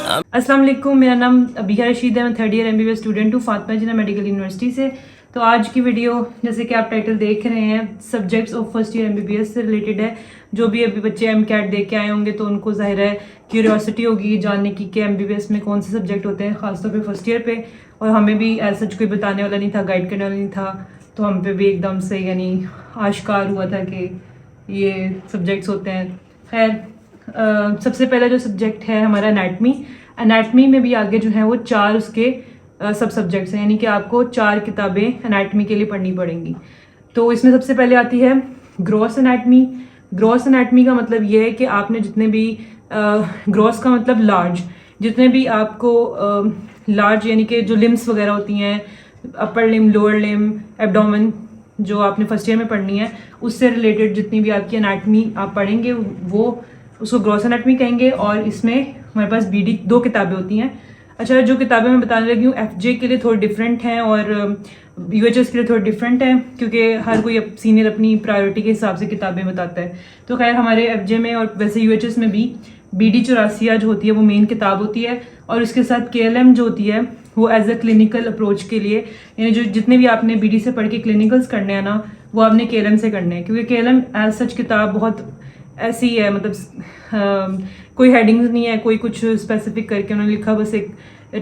अस्सलाम वालेकुम, मेरा नाम अबिया रशीद है। मैं 3rd ईयर MBBS स्टूडेंट हूँ फातिमा जिन्ना मेडिकल यूनिवर्सिटी से। तो आज की वीडियो जैसे कि आप टाइटल देख रहे हैं subjects of 1st year MBBS से रिलेटेड है। जो भी अभी बच्चे MCAT दे के आए होंगे तो उनको ज़ाहिर है क्यूरियोसिटी होगी जानने की कि MBBS में कौन से सब्जेक्ट होते हैं, ख़ासतौर पर 1st ईयर पे। और हमें भी ऐसा कोई बताने वाला नहीं था, गाइड करने वाला नहीं था, तो हम पे भी एकदम से यानी आश्कार हुआ था कि ये सब्जेक्ट्स होते हैं। खैर सबसे पहला जो सब्जेक्ट है हमारा एनाटमी में भी आगे जो है वो 4 उसके सब सब्जेक्ट्स हैं, यानी कि आपको 4 किताबें एनाटमी के लिए पढ़नी पड़ेंगी। तो इसमें सबसे पहले आती है ग्रॉस एनाटमी। ग्रॉस एनाटमी का मतलब ये है कि आपने जितने भी ग्रॉस का मतलब लार्ज, जितने भी आपको लार्ज यानी कि जो लिम्स वगैरह होती हैं, अपर लिम, लोअर लिम, एब्डोमेन, जो आपने 1st ईयर में पढ़नी है, उससे रिलेटेड जितनी भी आपकी एनाटमी आप पढ़ेंगे वो उसको ग्रॉस एनाटमी कहेंगे। और इसमें हमारे पास BD 2 किताबें होती हैं। अच्छा, जो किताबें मैं बताने लगी हूँ FJ के लिए थोड़ी डिफरेंट हैं और UHS के लिए थोड़ी डिफरेंट है, क्योंकि हर कोई सीनियर अपनी प्रायोरिटी के हिसाब से किताबें बताता है। तो खैर हमारे FJ में और वैसे UHS में भी BD 84 जो होती है वो मेन किताब होती है, और उसके साथ KLM जो होती है वो एज अ क्लिनिकल अप्रोच के लिए, यानी जो जितने भी आपने BD से पढ़ के क्लिनिकल्स करने हैं ना, वो आपने KLM से करने हैं, क्योंकि KLM एज सच किताब बहुत ऐसी है, मतलब कोई हेडिंग्स नहीं है, कोई कुछ स्पेसिफिक करके उन्होंने लिखा, बस एक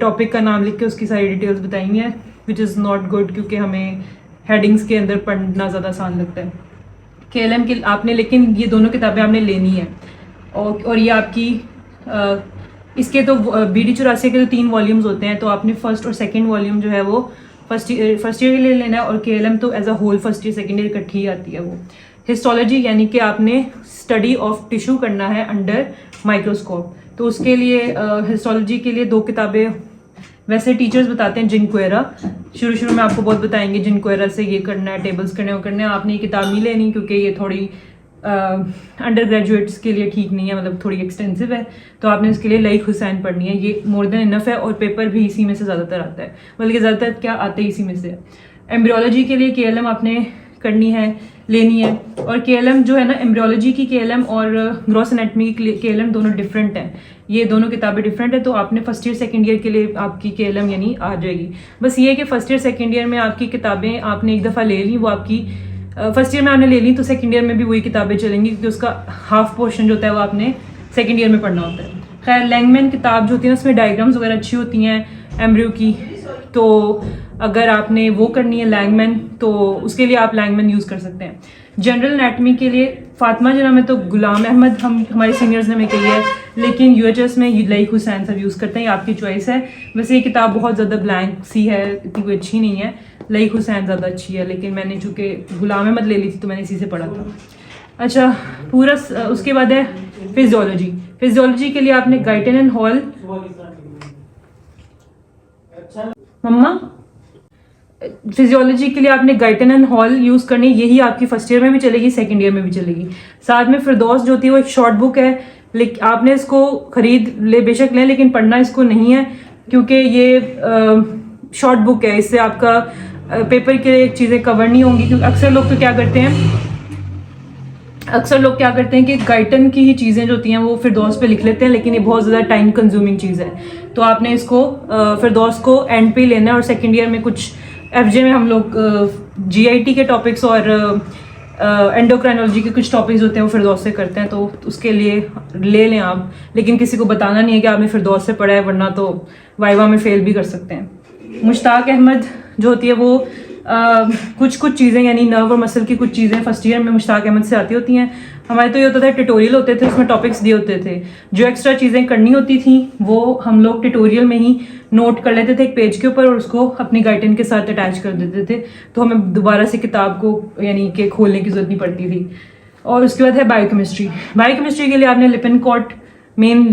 टॉपिक का नाम लिख के उसकी सारी डिटेल्स बताई हैं, विच इज़ नॉट गुड, क्योंकि हमें हेडिंग्स के अंदर पढ़ना ज़्यादा आसान लगता है। KLM के आपने, लेकिन ये दोनों किताबें आपने लेनी है, और ये आपकी इसके तो BD 84 के तो 3 वॉल्यूम्स होते हैं, तो आपने फर्स्ट और सेकेंड वॉल्यूम जो है वो फर्स्ट ईयर के लिए लेना है, और KLM तो as a whole 1st year 2nd year इकट्ठी ही आती है वो। हिस्टोलॉजी यानी कि आपने स्टडी ऑफ टिश्यू करना है अंडर माइक्रोस्कोप, तो उसके लिए हिस्टोलॉजी के लिए 2 किताबें वैसे टीचर्स बताते हैं। जिनक्वेरा शुरू में आपको बहुत बताएंगे, जिनक्वेरा से ये करना है, टेबल्स करने वो करने हैं। आपने ये किताब नहीं लेनी क्योंकि ये थोड़ी अंडर ग्रेजुएट्स के लिए ठीक नहीं है, मतलब थोड़ी एक्सटेंसिव है, तो आपने इसके लिए लईक हुसैन पढ़नी है। ये मोर देन इनफ है, और पेपर भी इसी में से ज़्यादातर आता है, बल्कि ज़्यादातर क्या आते हैं इसी में से। एम्ब्रियोलॉजी के लिए KLM आपने करनी है, लेनी है। और KLM जो है ना, एम्ब्रियोलॉजी की KLM और ग्रॉस एनाटमी की KLM दोनों डिफरेंट हैं, ये दोनों किताबें डिफरेंट है। तो आपने 1st ईयर 2nd ईयर के लिए आपकी KLM यानी आ जाएगी। बस ये है कि 1st ईयर 2nd ईयर में आपकी किताबें आपने एक दफ़ा ले ली, वो आपकी 1st ईयर में आपने ले ली, तो 2nd ईयर में भी वही किताबें चलेंगी, क्योंकि उसका हाफ पोर्शन जो होता है वो आपने 2nd ईयर में पढ़ना होता है। खैर लैंगमैन किताब जो होती है ना, उसमें डायग्राम्स वगैरह अच्छी होती हैं एम्ब्रियो की, तो अगर आपने वो करनी है लैंगमैन, तो उसके लिए आप लैंगमैन यूज़ कर सकते हैं। जनरल एनाटमी के लिए फातिमा जिन्ना में तो गुलाम अहमद हमारे सीनियर्स ने हमें कही है, लेकिन UHS में लईक हुसैन सब यूज़ करते हैं, आपकी चॉइस है। वैसे ये किताब बहुत ज़्यादा ब्लैंक सी है, इतनी कोई अच्छी नहीं है, लईक हुसैन ज़्यादा अच्छी है, लेकिन मैंने चूँकि गुलाम अहमद ले ली थी तो मैंने इसी से पढ़ा था। अच्छा, पूरा उसके बाद है फिजियोलॉजी। फिजियोलॉजी के लिए आपने गाइटन एंड हॉल, मम्मा फिजियोलॉजी के लिए आपने गाइटन एंड हॉल यूज़ करनी, यही आपकी 1st ईयर में भी चलेगी, 2nd ईयर में भी चलेगी। साथ में फिरदौस जो होती है वो एक शॉर्ट बुक है, लेकिन आपने इसको खरीद ले, बेशक लें, लेकिन पढ़ना इसको नहीं है, क्योंकि ये शॉर्ट बुक है, इससे आपका पेपर के चीज़ें कवर नहीं होंगी। क्योंकि अक्सर लोग क्या करते हैं कि गाइटन की ही चीज़ें जो होती हैं वो फिरदौस पे लिख लेते हैं, लेकिन ये बहुत ज़्यादा टाइम कंज्यूमिंग चीज़ है। तो आपने इसको फिरदौस को एंड पे लेना है, और 2nd ईयर में कुछ FJ में हम लोग GIT के टॉपिक्स और एंडोक्राइनोलॉजी के कुछ टॉपिक्स होते हैं वो फिरदौस से करते हैं, तो उसके लिए ले लें आप, लेकिन किसी को बताना नहीं है कि आपने फिरदौस से पढ़ा है, वरना तो वाइवा में फेल भी कर सकते हैं। मुश्ताक अहमद जो होती है वो कुछ चीज़ें, यानी नर्व और मसल की कुछ चीज़ें 1st ईयर में मुश्ताक अहमद से आती होती हैं। हमारे तो ये होता था ट्यूटोरियल होते थे, उसमें टॉपिक्स दिए होते थे, जो एक्स्ट्रा चीज़ें करनी होती थी वो हम लोग ट्यूटोरियल में ही नोट कर लेते थे एक पेज के ऊपर, और उसको अपनी गाइडन के साथ अटैच कर देते थे, तो हमें दोबारा से किताब को यानी कि खोलने की जरूरत नहीं पड़ती थी। और उसके बाद है बायोकेमिस्ट्री। बायोकेमिस्ट्री के लिए आपने लिपिनकॉट मेन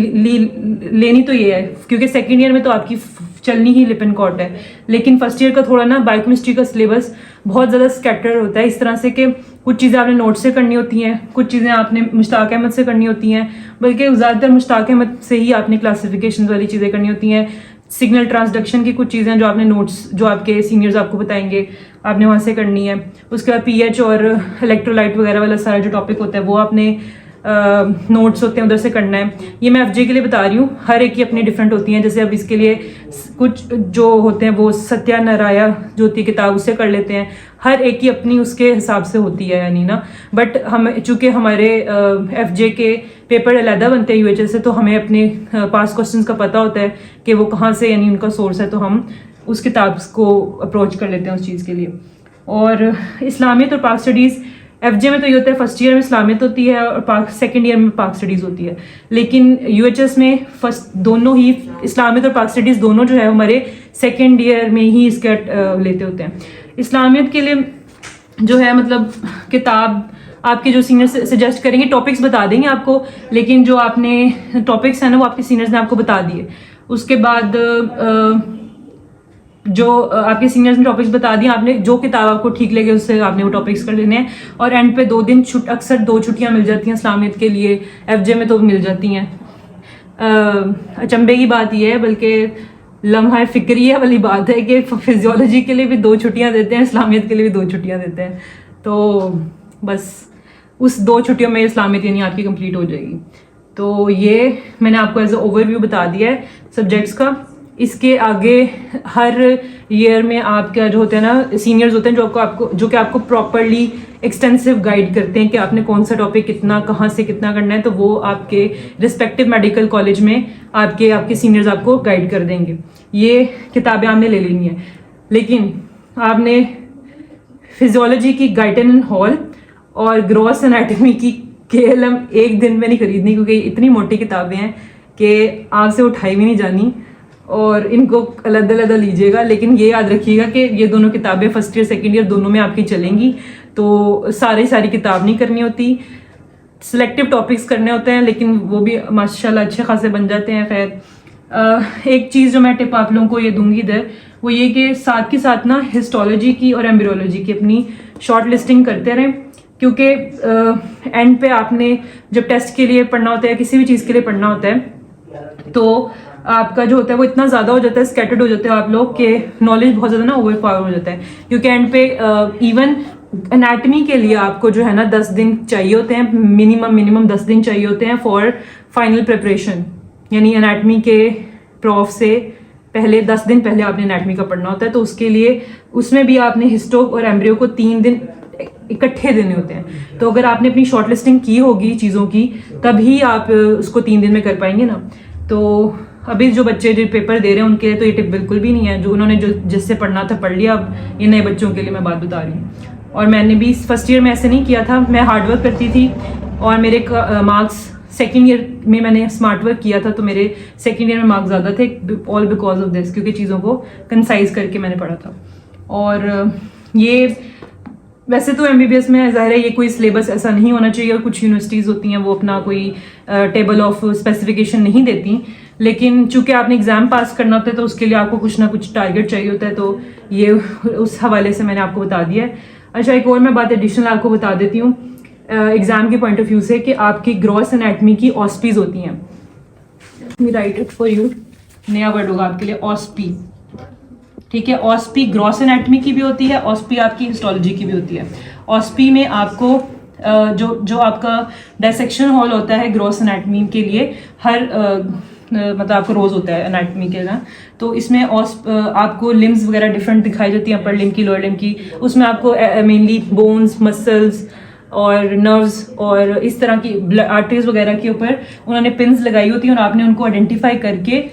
लेनी तो ये है, क्योंकि 2nd ईयर में तो आपकी चलनी ही लिपिनकॉट है, लेकिन 1st ईयर का थोड़ा ना बायोकेमिस्ट्री का सिलेबस बहुत ज़्यादा स्कैटर होता है, इस तरह से कि कुछ चीज़ें आपने नोट से करनी होती हैं, कुछ चीज़ें आपने मुश्ताक अहमद से करनी होती हैं, बल्कि ज़्यादातर मुश्ताक अहमद से ही आपने क्लासिफिकेशन वाली चीज़ें करनी होती हैं। सिग्नल ट्रांसडक्शन की कुछ चीज़ें जो आपने नोट्स, जो आपके सीनियर्स आपको बताएंगे, आपने वहाँ से करनी है। उसके बाद पीएच और इलेक्ट्रोलाइट वगैरह वाला सारा जो टॉपिक होता है वो आपने नोट्स होते हैं उधर से करना है। ये मैं एफजे के लिए बता रही हूँ, हर एक की अपनी डिफरेंट होती हैं। जैसे अब इसके लिए कुछ जो होते हैं वो सत्यानाराया जो होती है किताब उससे कर लेते हैं, हर एक की अपनी उसके हिसाब से होती है यानी ना। बट हम चूँकि हमारे एफजे के पेपर अलहदा बनते हैं यूएचएस से, तो हमें अपने पास क्वेश्चंस का पता होता है कि वो कहाँ से यानी उनका सोर्स है, तो हम उस किताब को अप्रोच कर लेते हैं उस चीज़ के लिए। और इस्लामियत और पाक स्टडीज़ एफजे में तो ये होता है फर्स्ट ईयर में इस्लामियत होती है और पाक सेकेंड ईयर में पाक स्टडीज़ होती है, लेकिन यूएचएस में फर्स्ट दोनों ही इस्लामियत और पाक स्टडीज़ दोनों जो है हमारे सेकेंड ईयर में ही इसके लेते होते हैं। इस्लामियत के लिए जो है मतलब किताब आपके जो सीनियर सजेस्ट करेंगे, टॉपिक्स बता देंगे आपको, लेकिन जो आपने टॉपिक्स है ना वो आपके सीनियर्स ने आपको बता दिए। उसके बाद जो आपके सीनियर्स ने टॉपिक्स बता दिए, आपने जो किताब आपको ठीक लगे उससे आपने वो टॉपिक्स कर लेने हैं। और एंड पे 2 दिन अक्सर 2 छुट्टियां मिल जाती हैं इस्लामियत के लिए, एफजे में तो मिल जाती हैं। अचंभे की बात यह है, बल्कि लम्हा फिक्रिया वाली बात है कि फिजियोलॉजी के लिए भी 2 छुट्टियां देते हैं, इस्लामियत के लिए भी 2 छुट्टियां देते हैं। तो बस उस 2 छुट्टियों में इस्लामियत यानी आपकी कंप्लीट हो जाएगी। तो ये मैंने आपको एज ए ओवरव्यू बता दिया है सब्जेक्ट्स का। इसके आगे हर ईयर में आपका जो होते हैं ना सीनियर्स होते हैं जो कि आपको प्रॉपरली एक्सटेंसिव गाइड करते हैं कि आपने कौन सा टॉपिक कितना कहाँ से कितना करना है, तो वो आपके रिस्पेक्टिव मेडिकल कॉलेज में आपके सीनियर्स आपको गाइड कर देंगे। ये किताबें आपने ले लेनी है, लेकिन आपने फिजियोलॉजी की गाइटन हॉल और ग्रॉस एनाटॉमी की केएलएम एक दिन में नहीं खरीदनी, क्योंकि इतनी मोटी किताबें हैं कि आपसे उठाई भी नहीं जानी और इनको अलग अलग लीजिएगा। लेकिन ये याद रखिएगा कि ये दोनों किताबें फर्स्ट ईयर सेकंड ईयर दोनों में आपकी चलेंगी, तो सारी किताब नहीं करनी होती, सिलेक्टिव टॉपिक्स करने होते हैं, लेकिन वो भी माशाल्लाह अच्छे खासे बन जाते हैं। खैर एक चीज़ जो मैं टिप आप लोगों को ये दूंगी इधर, वो ये कि साथ के साथ ना हिस्टोलॉजी की और एम्ब्रियोलॉजी की अपनी शॉर्ट लिस्टिंग करते रहें, क्योंकि एंड पे आपने जब टेस्ट के लिए पढ़ना होता है, किसी भी चीज़ के लिए पढ़ना होता है, तो आपका जो होता है वो इतना ज़्यादा हो जाता है, स्कैटर्ड हो जाते हैं आप लोग के नॉलेज बहुत ज़्यादा ना ओवर पावर हो जाता है। क्योंकि एंड पे इवन एनाटमी के लिए आपको जो है ना 10 दिन चाहिए होते हैं, मिनिमम 10 दिन चाहिए होते हैं फॉर फाइनल प्रिपरेशन। यानी एनाटमी के प्रोफ से पहले 10 दिन पहले आपने एनाटमी का पढ़ना होता है, तो उसके लिए उसमें भी आपने हिस्टो और एम्ब्रियो को 3 दिन इकट्ठे देने होते हैं। तो अगर आपने अपनी शॉर्ट लिस्टिंग की होगी चीज़ों की, तभी आप उसको 3 दिन में कर पाएंगे ना। तो अभी जो बच्चे जो पेपर दे रहे हैं उनके लिए तो ये टिप बिल्कुल भी नहीं है। जो उन्होंने जो जिससे पढ़ना था पढ़ लिया, अब ये नए बच्चों के लिए मैं बात बता रही हूँ। और मैंने भी फर्स्ट ईयर में ऐसे नहीं किया था, मैं हार्डवर्क करती थी और मेरे मार्क्स सेकेंड ईयर में मैंने स्मार्ट वर्क किया था, तो मेरे सेकेंड ईयर में मार्क्स ज़्यादा थे, ऑल बिकॉज ऑफ दिस, क्योंकि चीज़ों को कंसाइज करके मैंने पढ़ा था। और ये वैसे तो एमबीबीएस में ज़ाहिर है ये कोई सिलेबस ऐसा नहीं होना चाहिए, और कुछ यूनिवर्सिटीज़ होती हैं वो अपना कोई टेबल ऑफ स्पेसिफिकेशन नहीं देती, लेकिन चूंकि आपने एग्ज़ाम पास करना होता है तो उसके लिए आपको कुछ ना कुछ टारगेट चाहिए होता है, तो ये उस हवाले से मैंने आपको बता दिया है। अच्छा, एक और मैं बात एडिशनल आपको बता देती हूँ एग्ज़ाम के पॉइंट ऑफ व्यू से, कि आपकी ग्रॉस एनाटमी की ऑस्पीज होती हैं। मी राइट इट फॉर यू, नया वर्ड होगा आपके लिए, ऑस्पी। ठीक है, ऑस्पी ग्रॉस एनाटमी की भी होती है, ऑस्पी आपकी हिस्टोलॉजी की भी होती है। ऑस्पी में आपको जो आपका डायसेक्शन हॉल होता है ग्रॉस एनाटमी के लिए, हर मतलब आपको रोज होता है एनाटमी के ना, तो इसमें आपको लिम्स वगैरह डिफरेंट दिखाई जाती हैं, अपर लिम की लोअर लिम की। उसमें आपको मेनली बोन्स, मसल्स और नर्व्स और इस तरह की आर्टरीज वगैरह के ऊपर उन्होंने पिन्स लगाई होती हैं, और आपने उनको आइडेंटिफाई करके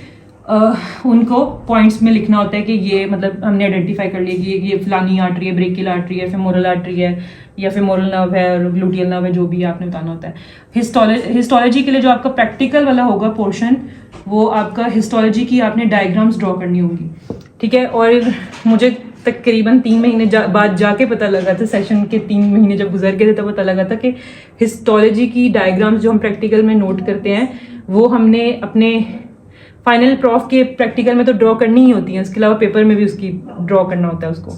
उनको पॉइंट्स में लिखना होता है कि ये मतलब हमने आइडेंटिफाई कर लिया कि ये फलानी आर्टरी है, ब्रेकियल आर्टरी है, फेमोरल आर्टरी है, या फेमोरल नर्व है और ग्लूटियल नर्व है, जो भी आपने बताना होता है। हिस्टोलॉजी के लिए जो आपका प्रैक्टिकल वाला होगा पोर्शन, वो आपका हिस्टोलॉजी की आपने डायग्राम्स ड्रॉ करनी होगी। ठीक है, और मुझे तकरीबन 3 महीने बाद जाके पता लगा था, सेशन के 3 महीने जब गुजर गए थे तब पता लगा था कि हिस्टोलॉजी की डायग्राम्स जो हम प्रैक्टिकल में नोट करते हैं वो हमने अपने फाइनल प्रोफ के प्रैक्टिकल में तो ड्रॉ करनी ही होती है, उसके अलावा पेपर में भी उसकी ड्रॉ करना होता है उसको।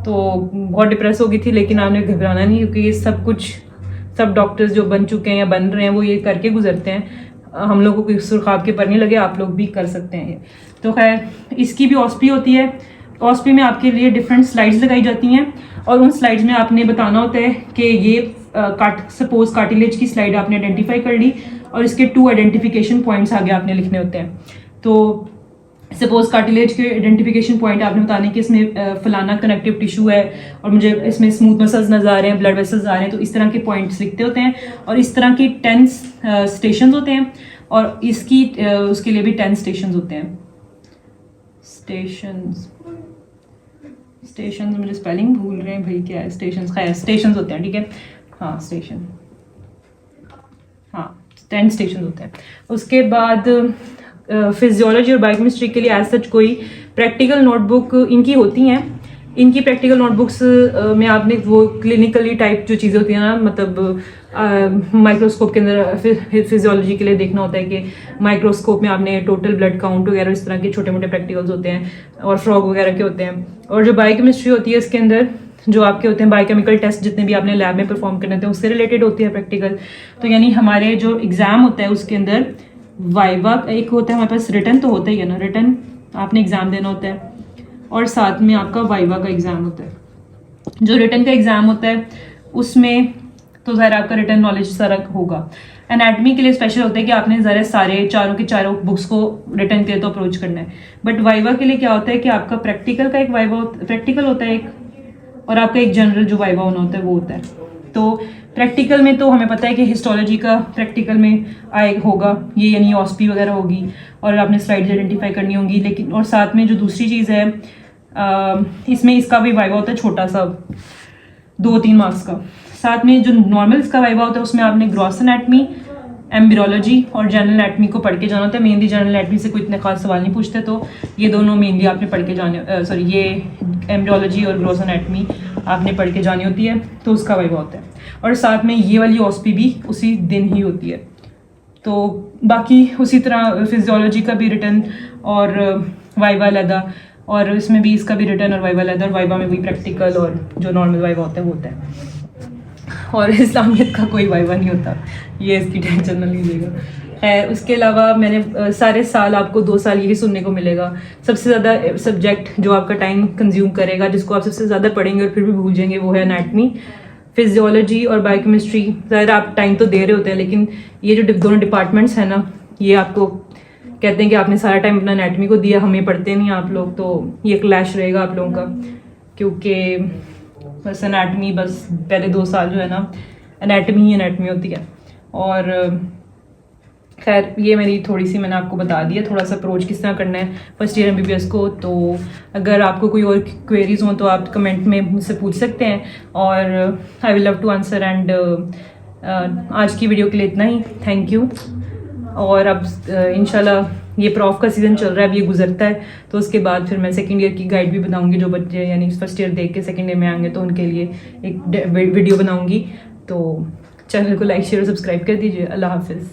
तो बहुत डिप्रेस हो गई थी, लेकिन आपने घबराना नहीं, क्योंकि ये सब डॉक्टर्स जो बन चुके हैं या बन रहे हैं वो ये करके गुजरते हैं। हम लोगों को सुरखाब के पर नहीं लगे, आप लोग भी कर सकते हैं ये। तो खैर इसकी भी ऑस्पी होती है, OSP में आपके लिए डिफरेंट स्लाइड्स लगाई जाती हैं और उन स्लाइड्स में आपने बताना होता है कि ये सपोज कार्टिलेज की स्लाइड आपने आइडेंटिफाई कर ली और इसके 2 आइडेंटिफिकेशन पॉइंट्स आगे आपने लिखने होते हैं। तो सपोज कार्टिलेज के आइडेंटिफिकेशन पॉइंट आपने बताने कि इसमें फलाना कनेक्टिव टिश्यू है और मुझे इसमें स्मूथ मसल्स नजर आ रहे हैं, ब्लड वेसल्स आ रहे हैं, तो इस तरह के पॉइंट्स लिखते होते हैं और इस तरह की 10 स्टेशंस होते हैं और इसकी उसके लिए भी 10 स्टेशंस होते हैं। स्टेशंस मुझे स्पेलिंग भूल रहे हैं भाई, क्या है स्टेशंस, खैर स्टेशंस होते हैं, ठीक है, हाँ स्टेशन, हाँ 10 स्टेशन होते हैं। उसके बाद फिजियोलॉजी और बायोकेमिस्ट्री के लिए एज सच कोई प्रैक्टिकल नोटबुक इनकी होती हैं। इनकी प्रैक्टिकल नोटबुक्स में आपने वो क्लिनिकली टाइप जो चीज़ें होती हैं ना, मतलब माइक्रोस्कोप के अंदर फिजियोलॉजी के लिए देखना होता है कि माइक्रोस्कोप में आपने टोटल ब्लड काउंट वगैरह इस तरह के छोटे मोटे प्रैक्टिकल्स होते हैं और फ्रॉग वगैरह के होते हैं। और जो बायोकेमिस्ट्री होती है इसके अंदर जो आपके होते हैं बायोकेमिकल टेस्ट जितने भी आपने लैब में परफॉर्म करने होते हैं उससे रिलेटेड होती है प्रैक्टिकल। तो यानी हमारे जो एग्ज़ाम होता है उसके अंदर वाइवा एक होता है, हमारे पास रिटन तो होता ही है ना, रिटन आपने एग्ज़ाम देना होता है और साथ में आपका वाइवा का एग्ज़ाम होता है। जो रिटन का एग्ज़ाम होता है उसमें तो ज़रा आपका रिटन नॉलेज सारा होगा। एनाटमी के लिए स्पेशल होता है कि आपने ज़रा सारे चारों के चारों बुक्स को रिटन के लिए तो अप्रोच करना है। बट वाइवा के लिए क्या होता है कि आपका प्रैक्टिकल का एक वाइवा प्रैक्टिकल होता है एक, और आपका एक जनरल जो वाइवा होना होता है वो होता है। तो प्रैक्टिकल में तो हमें पता है कि हिस्टोलॉजी का प्रैक्टिकल में आए होगा ये, यानी OSP वगैरह होगी और आपने स्लाइड्स आइडेंटिफाई करनी होंगी। लेकिन और साथ में जो दूसरी चीज़ है इसमें इसका भी वाइवा होता है छोटा सा 2-3 मार्क्स का। साथ में जो नॉर्मल इसका वाइवा होता है उसमें आपने ग्रॉस एनाटमी, एम्ब्रियोलॉजी और जनरल एनाटमी को पढ़ के जाना होता है। मेनली जनरल एनाटमी से कोई इतने खास सवाल नहीं पूछते, तो ये दोनों मेनली आपने पढ़ के जाने सॉरी ये एम्ब्रियोलॉजी और ग्रॉस एनाटमी आपने पढ़ के जानी होती है, तो उसका वाइवा होता है। और साथ में ये वाली OSP भी उसी दिन ही होती है। तो बाकी उसी तरह फिजियोलॉजी का भी रिटन और वाइवा अलहदा, और इसमें भी इसका भी रिटन और वाइवा अलहदा, और वाइवा में भी प्रैक्टिकल और जो नॉर्मल वाइवा होता है वो होता है। और इस्लामियत का कोई वाइवा नहीं होता, ये इसकी टेंशन ना लीजिएगा। खैर उसके अलावा मैंने सारे साल आपको 2 साल यही सुनने को मिलेगा। सबसे ज़्यादा सब्जेक्ट जो आपका टाइम कंज्यूम करेगा, जिसको आप सबसे ज़्यादा पढ़ेंगे और फिर भी भूल जाएंगे, वो है एनाटमी। फिजियोलॉजी और बायोकेमिस्ट्री ज़्यादा आप टाइम तो दे रहे होते हैं, लेकिन ये जो दोनों डिपार्टमेंट्स हैं ना, ये आपको कहते हैं कि आपने सारा टाइम अपना एनाटमी को दिया, हमें पढ़ते नहीं आप लोग, तो ये क्लैश रहेगा आप लोगों का। क्योंकि बस एनाटमी बस पहले 2 साल जो है ना एनाटमी ही एनाटमी होती है। और खैर ये मेरी थोड़ी सी मैंने आपको बता दिया थोड़ा सा अप्रोच किस तरह करना है फर्स्ट ईयर MBBS को। तो अगर आपको कोई और क्वेरीज हों तो आप कमेंट में मुझसे पूछ सकते हैं और I will love to answer. And आज की वीडियो के लिए इतना ही, थैंक यू। और अब इंशाल्लाह ये प्रॉफ का सीज़न चल रहा है, अब ये गुजरता है तो उसके बाद फिर मैं सेकंड ईयर की गाइड भी बनाऊंगी। जो बच्चे यानी फर्स्ट ईयर देख के सेकंड ईयर में आएंगे तो उनके लिए एक वीडियो बनाऊंगी। तो चैनल को लाइक शेयर और सब्सक्राइब कर दीजिए। अल्लाह हाफिज़।